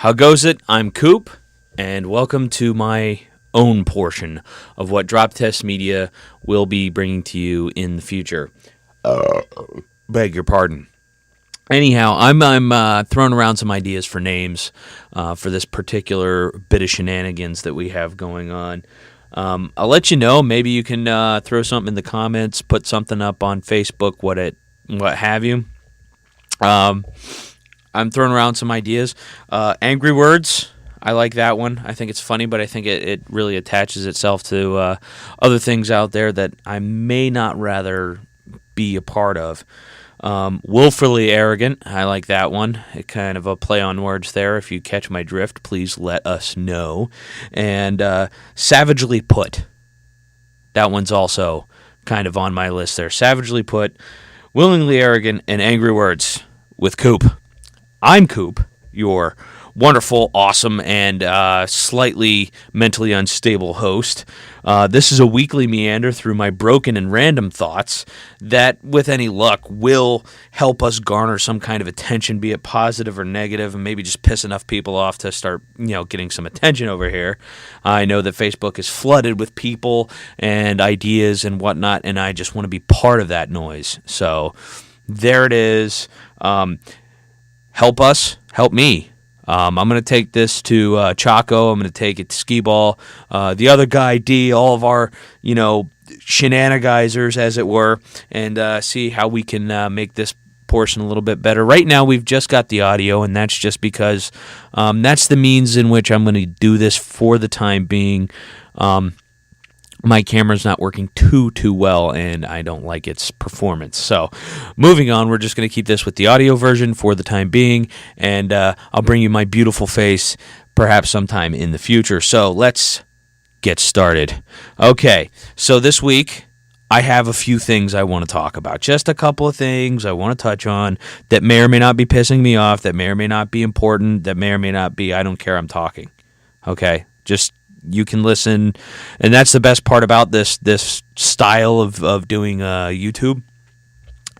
How goes it? I'm Coop, and welcome to my own portion of what Drop Test Media will be bringing to you in the future. Beg your pardon. Anyhow, I'm throwing around some ideas for names for this particular bit of shenanigans that we have going on. I'll let you know. Maybe you can throw something in the comments, put something up on Facebook, what have you. I'm throwing around some ideas. Angry Words, I like that one. I think it's funny, but I think it really attaches itself to other things out there that I may not rather be a part of. Willfully Arrogant, I like that one. It kind of a play on words there. If you catch my drift, please let us know. And Savagely Put, that one's also kind of on my list there. Savagely Put, Willingly Arrogant, and Angry Words with Coop. I'm Coop, your wonderful, awesome, and slightly mentally unstable host. This is a weekly meander through my broken and random thoughts that, with any luck, will help us garner some kind of attention, be it positive or negative, and maybe just piss enough people off to start, getting some attention over here. I know that Facebook is flooded with people and ideas and whatnot, and I just want to be part of that noise. So there it is. Help us, help me. I'm going to take this to Chaco. I'm going to take it to Skee-Ball. The other guy, D, all of our, shenanigizers, as it were, and see how we can make this portion a little bit better. Right now, we've just got the audio, and that's just because that's the means in which I'm going to do this for the time being. My camera's not working too well, and I don't like its performance. So, moving on, we're just going to keep this with the audio version for the time being, and I'll bring you my beautiful face perhaps sometime in the future. So, let's get started. Okay, so this week, I have a few things I want to talk about. Just a couple of things I want to touch on that may or may not be pissing me off, that may or may not be important, that may or may not be, I don't care, I'm talking. Okay, just you can listen, and that's the best part about this style of doing YouTube,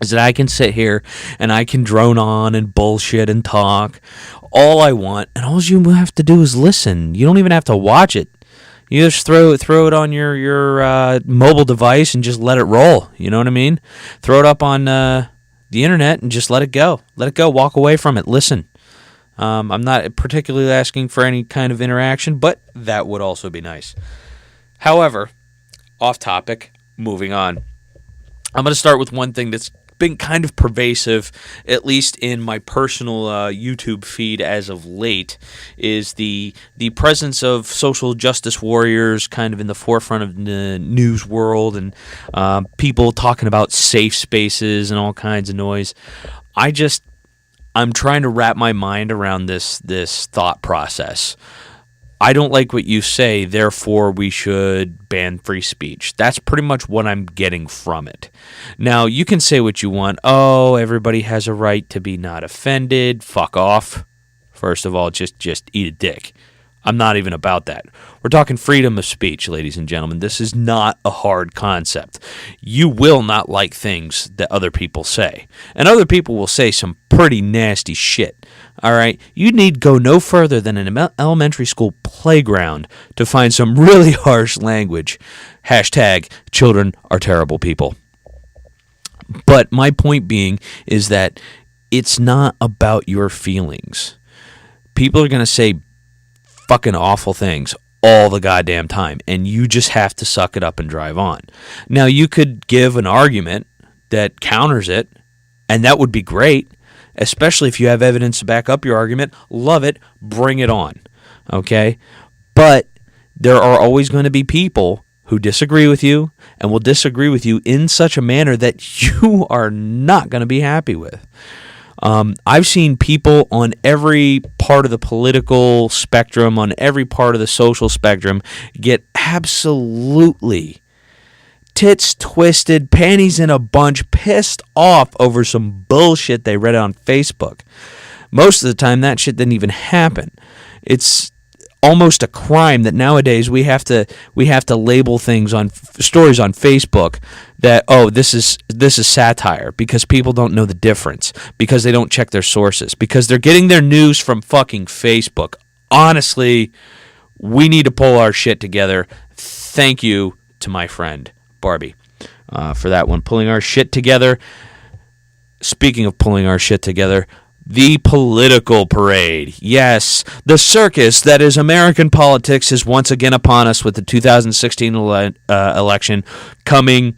is that I can sit here and I can drone on and bullshit and talk all I want, and all you have to do is listen. You don't even have to watch it. You just throw it on your mobile device and just let it roll. You know what I mean? Throw it up on the internet and just let it go. Let it go. Walk away from it. Listen. I'm not particularly asking for any kind of interaction, but that would also be nice. However, off topic, moving on. I'm going to start with one thing that's been kind of pervasive, at least in my personal YouTube feed as of late, is the presence of social justice warriors kind of in the forefront of the news world, and people talking about safe spaces and all kinds of noise. I'm trying to wrap my mind around this thought process. I don't like what you say, therefore we should ban free speech. That's pretty much what I'm getting from it. Now, you can say what you want. Oh, everybody has a right to be not offended. Fuck off. First of all, just eat a dick. I'm not even about that. We're talking freedom of speech, ladies and gentlemen. This is not a hard concept. You will not like things that other people say. And other people will say some pretty nasty shit. All right? You need go no further than an elementary school playground to find some really harsh language. Hashtag children are terrible people. But my point being is that it's not about your feelings. People are going to say fucking awful things all the goddamn time, and you just have to suck it up and drive on. Now, you could give an argument that counters it, and that would be great, especially if you have evidence to back up your argument. Love it. Bring it on. Okay? But there are always going to be people who disagree with you and will disagree with you in such a manner that you are not going to be happy with. I've seen people on every part of the political spectrum, on every part of the social spectrum, get absolutely tits twisted, panties in a bunch, pissed off over some bullshit they read on Facebook. Most of the time, that shit didn't even happen. It's almost a crime that nowadays we have to label things on stories on Facebook that, oh, this is satire, because people don't know the difference, because they don't check their sources, because they're getting their news from fucking Facebook. Honestly, we need to pull our shit together. Thank you to my friend Barbie for that one, pulling our shit together. Speaking of pulling our shit together, the political parade. Yes, the circus that is American politics is once again upon us, with the 2016 election coming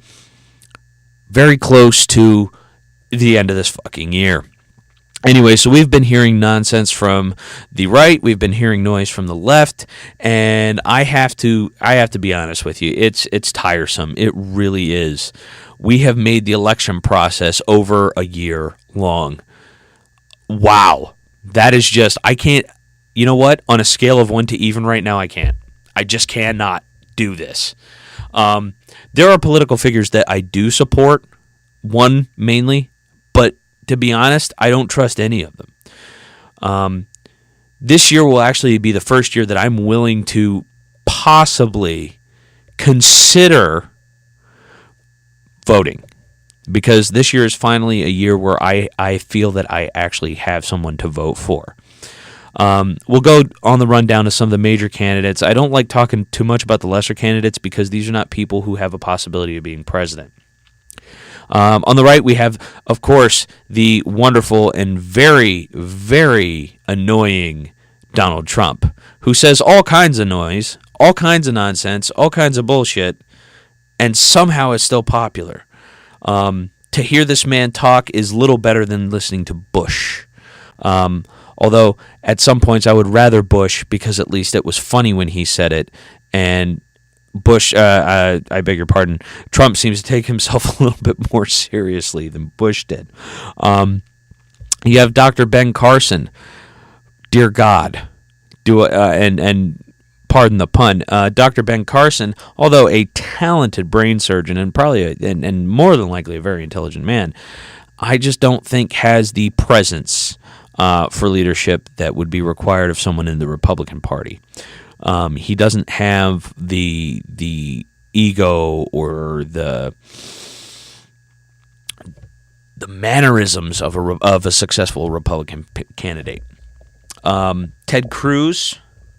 very close to the end of this fucking year. Anyway, so we've been hearing nonsense from the right, we've been hearing noise from the left, and I have to be honest with you, it's tiresome. It really is. We have made the election process over a year long. Wow. That is just, I can't, you know what? On a scale of 1 to even right now, I can't. I just cannot do this. There are political figures that I do support, one mainly, but to be honest, I don't trust any of them. This year will actually be the first year that I'm willing to possibly consider voting, because this year is finally a year where I feel that I actually have someone to vote for. We'll go on the rundown of some of the major candidates. I don't like talking too much about the lesser candidates because these are not people who have a possibility of being president. On the right, we have, of course, the wonderful and very, very annoying Donald Trump, who says all kinds of noise, all kinds of nonsense, all kinds of bullshit, and somehow is still popular. To hear this man talk is little better than listening to Bush. Although, at some points, I would rather Bush, because at least it was funny when he said it, and Bush, I beg your pardon, Trump seems to take himself a little bit more seriously than Bush did. You have Dr. Ben Carson. Dear God, and pardon the pun, Dr. Ben Carson, although a talented brain surgeon and probably and more than likely a very intelligent man, I just don't think has the presence for leadership that would be required of someone in the Republican Party. He doesn't have the ego or the mannerisms of a successful Republican candidate. Ted Cruz,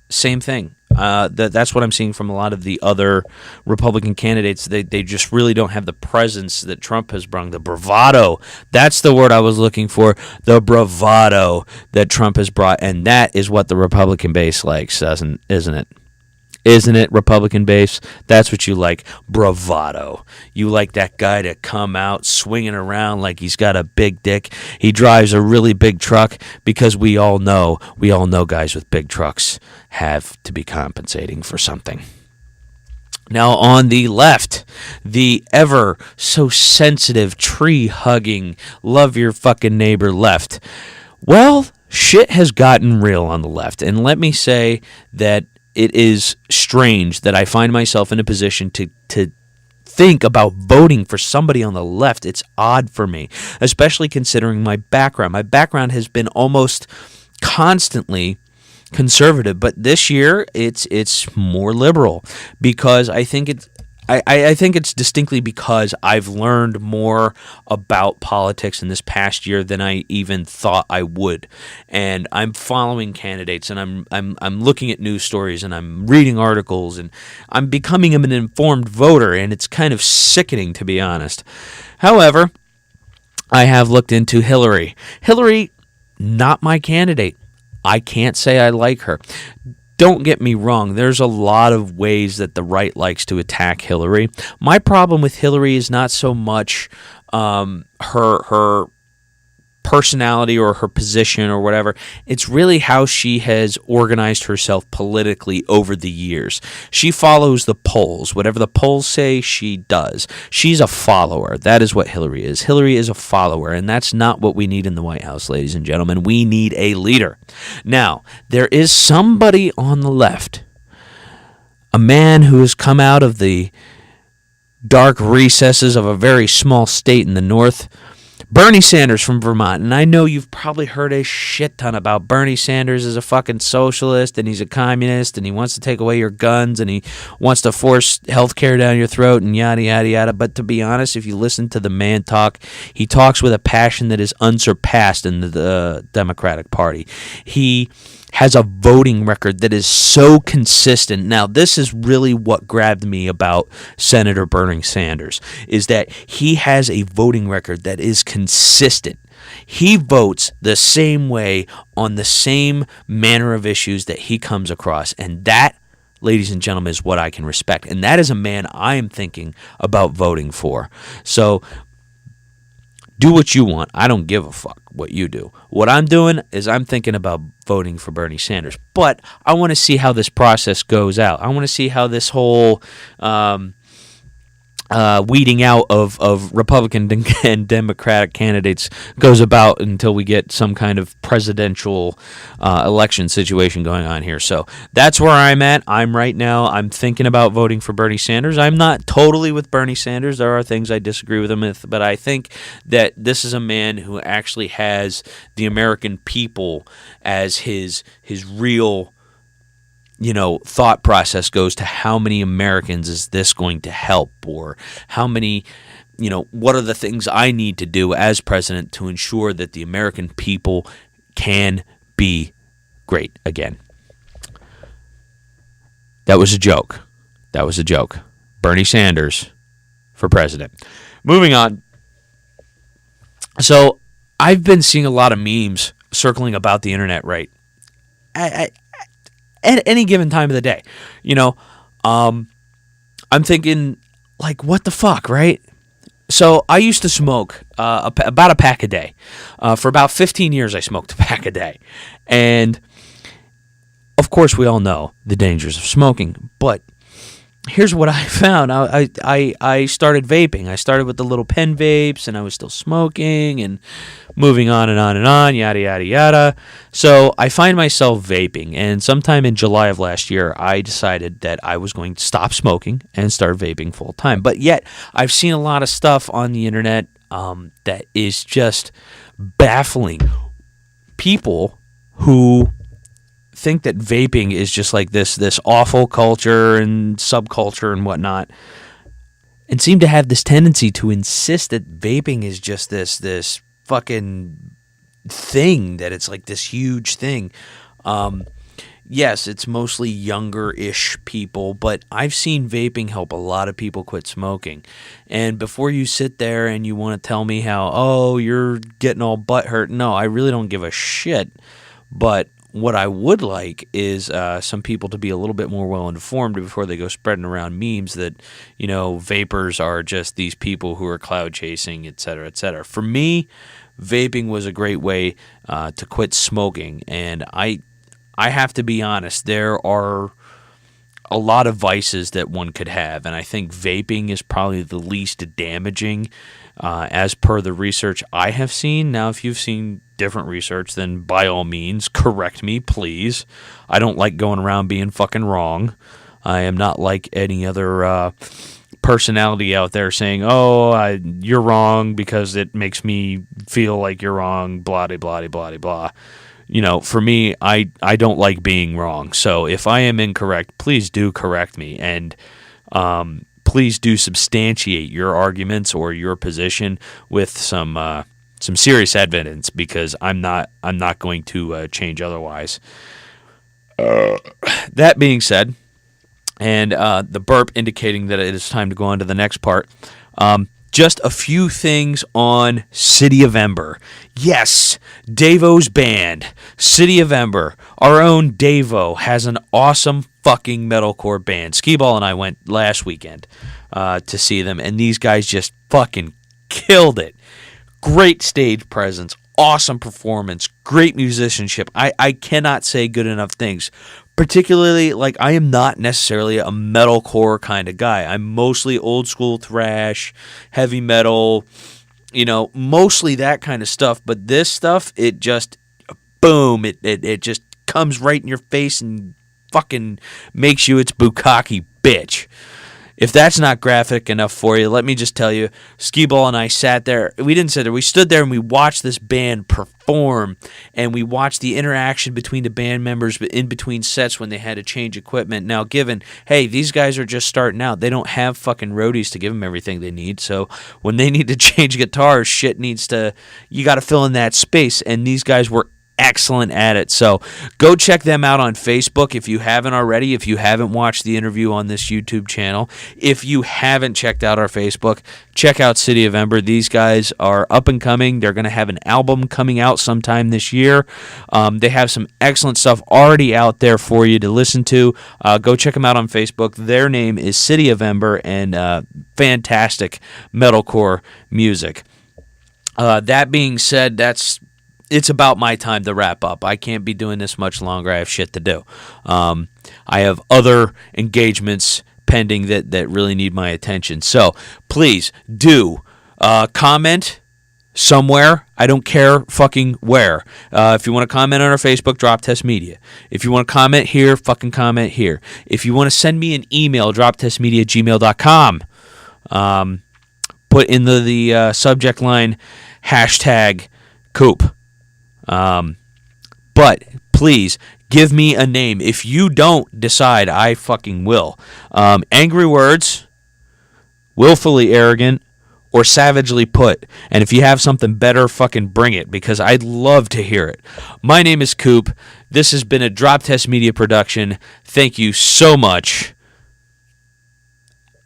same thing. That's what I'm seeing from a lot of the other Republican candidates. They just really don't have the presence that Trump has brought. The bravado. That's the word I was looking for. The bravado that Trump has brought. And that is what the Republican base likes, isn't it? Isn't it, Republican base? That's what you like, bravado. You like that guy to come out swinging around like he's got a big dick. He drives a really big truck, because we all know guys with big trucks have to be compensating for something. Now on the left, the ever so sensitive, tree-hugging, love your fucking neighbor left. Well, shit has gotten real on the left, and let me say that it is strange that I find myself in a position to think about voting for somebody on the left. It's odd for me, especially considering my background. My background has been almost constantly conservative, but this year it's more liberal, because I think it's distinctly because I've learned more about politics in this past year than I even thought I would, and I'm following candidates, and I'm looking at news stories, and I'm reading articles, and I'm becoming an informed voter, and it's kind of sickening, to be honest. However, I have looked into Hillary. Hillary, not my candidate. I can't say I like her. Don't get me wrong, there's a lot of ways that the right likes to attack Hillary. My problem with Hillary is not so much her personality or her position or whatever. It's really how she has organized herself politically over the years. She follows the polls. Whatever the polls say, she does. She's a follower. That is what Hillary is. Hillary is a follower, and that's not what we need in the White House, ladies and gentlemen. We need a leader. Now, there is somebody on the left, a man who has come out of the dark recesses of a very small state in the north, Bernie Sanders from Vermont, and I know you've probably heard a shit ton about Bernie Sanders as a fucking socialist, and he's a communist, and he wants to take away your guns, and he wants to force health care down your throat, and yada, yada, yada. But to be honest, if you listen to the man talk, he talks with a passion that is unsurpassed in the Democratic Party. He has a voting record that is so consistent. Now, this is really what grabbed me about Senator Bernie Sanders, is that he has a voting record that is consistent. He votes the same way on the same manner of issues that he comes across, and that, ladies and gentlemen, is what I can respect. And that is a man I am thinking about voting for. So do what you want. I don't give a fuck what you do. What I'm doing is I'm thinking about voting for Bernie Sanders. But I want to see how this process goes out. I want to see how this whole weeding out of Republican and Democratic candidates goes about until we get some kind of presidential election situation going on here. So that's where I'm at. Right now, I'm thinking about voting for Bernie Sanders. I'm not totally with Bernie Sanders. There are things I disagree with him with, but I think that this is a man who actually has the American people as his real thought process goes to how many Americans is this going to help, or how many, what are the things I need to do as president to ensure that the American people can be great again. That was a joke. Bernie Sanders for president. Moving on. So I've been seeing a lot of memes circling about the internet, right? At any given time of the day, I'm thinking, like, what the fuck, right? So I used to smoke about a pack a day. For about 15 years, I smoked a pack a day. And, of course, we all know the dangers of smoking. But here's what I found. I started vaping. I started with the little pen vapes, and I was still smoking, and moving on and on and on, yada, yada, yada. So I find myself vaping, and sometime in July of last year, I decided that I was going to stop smoking and start vaping full time. But yet, I've seen a lot of stuff on the internet that is just baffling. People who think that vaping is just like this awful culture and subculture and whatnot, and seem to have this tendency to insist that vaping is just this fucking thing, that it's like this huge thing. Yes, it's mostly younger-ish people, but I've seen vaping help a lot of people quit smoking. And before you sit there and you want to tell me how, oh, you're getting all butthurt, no, I really don't give a shit. But what I would like is some people to be a little bit more well-informed before they go spreading around memes that, vapors are just these people who are cloud chasing, et cetera, et cetera. For me, vaping was a great way to quit smoking, and I have to be honest, there are a lot of vices that one could have, and I think vaping is probably the least damaging as per the research I have seen. Now, if you've seen different research, then by all means, correct me, please. I don't like going around being fucking wrong. I am not like any other personality out there saying, oh, you're wrong because it makes me feel like you're wrong, blah, blah, blah, blah, blah. For me, I don't like being wrong. So if I am incorrect, please do correct me. And please do substantiate your arguments or your position with some serious evidence, because I'm not going to change otherwise. That being said, and the burp indicating that it is time to go on to the next part, just a few things on City of Ember. Yes, Davo's band, City of Ember, our own Davo, has an awesome fucking metalcore band. Skee-Ball and I went last weekend to see them, and these guys just fucking killed it. Great stage presence, awesome performance, great musicianship. I cannot say good enough things. Particularly, I am not necessarily a metalcore kind of guy. I'm mostly old school thrash, heavy metal, mostly that kind of stuff. But this stuff, it just, boom, it just comes right in your face and fucking makes you its bukkake bitch. If that's not graphic enough for you, let me just tell you, Skee-Ball and I sat there. We didn't sit there. We stood there and we watched this band perform, and we watched the interaction between the band members in between sets when they had to change equipment. Now, given, hey, these guys are just starting out. They don't have fucking roadies to give them everything they need. So when they need to change guitars, you got to fill in that space. And these guys were excellent at it. So go check them out on Facebook if you haven't already, if you haven't watched the interview on this YouTube channel. If you haven't checked out our Facebook, check out City of Ember. These guys are up and coming. They're going to have an album coming out sometime this year. They have some excellent stuff already out there for you to listen to. Go check them out on Facebook. Their name is City of Ember, and fantastic metalcore music. That being said, it's about my time to wrap up. I can't be doing this much longer. I have shit to do. I have other engagements pending that really need my attention. So please do comment somewhere. I don't care fucking where. If you want to comment on our Facebook, Drop Test Media. If you want to comment here, fucking comment here. If you want to send me an email, droptestmedia@gmail.com. Put in the subject line #Coop. But please give me a name. If you don't decide, I fucking will. Angry words, willfully arrogant, or savagely put. And if you have something better, fucking bring it, because I'd love to hear it. My name is Coop. This has been a Drop Test Media production. Thank you so much.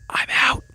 I'm out.